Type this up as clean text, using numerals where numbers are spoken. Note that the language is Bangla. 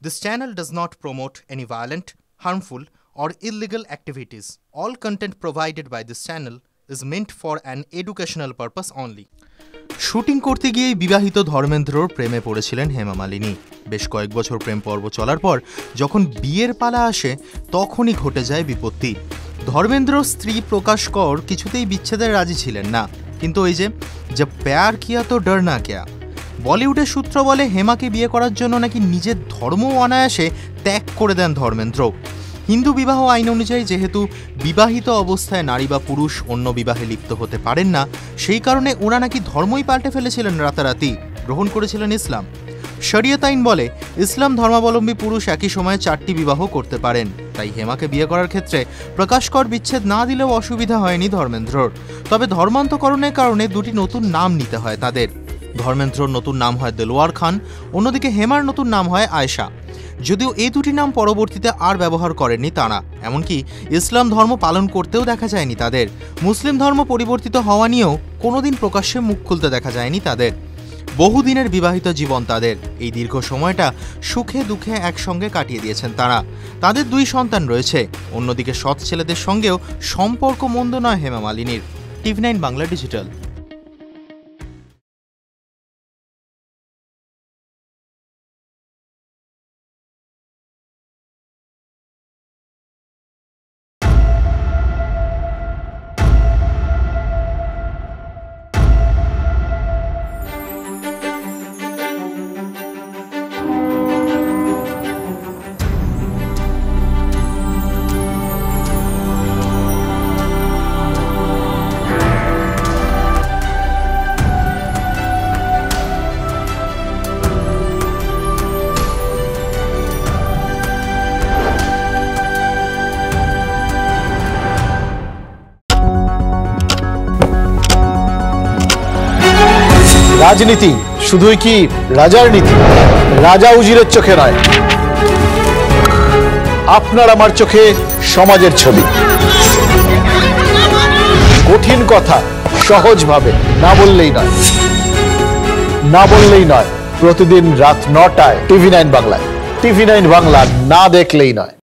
This channel does not promote any violent, harmful, or illegal activities. All content provided by this channel is meant for an educational purpose only. Shooting করতে গিয়ে বিবাহিত ধর্মেন্দ্রর প্রেমে পড়েছিলেন হেমা মালিনী। বেশ কয়েক বছর প্রেম পর্ব চলার পর যখন বিয়ের পালা আসে তখনই ঘটে যায় বিপত্তি। ধর্মেন্দ্রর স্ত্রী প্রকাশ কর কিছুতেই বিচ্ছেদের রাজি ছিলেন না, কিন্তু ওই যে প্যার কিয়া তো ডর না কিয়া। বলিউডের সূত্র বলে হেমাকে বিয়ে করার জন্য নাকি নিজের ধর্ম অনায়াসে ত্যাগ করে দেন ধর্মেন্দ্র। হিন্দু বিবাহ আইন অনুযায়ী যেহেতু বিবাহিত অবস্থায় নারী বা পুরুষ অন্য বিবাহে লিপ্ত হতে পারেন না, সেই কারণে ওরা নাকি ধর্মই পাল্টে ফেলেছিলেন রাতারাতি, গ্রহণ করেছিলেন ইসলাম। শরিয়ত আইন বলে ইসলাম ধর্মাবলম্বী পুরুষ একই সময়ে 4টি বিবাহ করতে পারেন। তাই হেমাকে বিয়ে করার ক্ষেত্রে প্রকাশ কর বিচ্ছেদ না দিলেও অসুবিধা হয়নি ধর্মেন্দ্রর। তবে ধর্মান্তকরণের কারণে দুটি নতুন নাম নিতে হয় তাদের। ধর্মেন্দ্রর নতুন নাম হয় দেলোয়ার খান, অন্যদিকে হেমার নতুন নাম হয় আয়েশা। যদিও এই দুটি নাম পরবর্তীতে আর ব্যবহার করেননি তারা, এমনকি ইসলাম ধর্ম পালন করতেও দেখা যায়নি তাদের। মুসলিম ধর্ম পরিবর্তিত হওয়া নিয়েও কোনোদিন প্রকাশ্যে মুখ খুলতে দেখা যায়নি তাদের। বহুদিনের বিবাহিত জীবন তাদের। এই দীর্ঘ সময়টা সুখে দুঃখে একসঙ্গে কাটিয়ে দিয়েছেন তারা। তাদের 2 সন্তান রয়েছে। অন্যদিকে সৎ ছেলেদের সঙ্গেও সম্পর্ক মন্দ নয় হেমা মালিনীর। TV9 Bangla digital. রাজনীতি শুধুই কি রাজার নীতি? রাজা উজিরের চোখে নয়, আপনার আমার চোখে সমাজের ছবি। কঠিন কথা সহজভাবে না বললেই নয়। প্রতিদিন রাত 9টায় TV9 বাংলায়। TV9 বাংলা না দেখলেই নয়।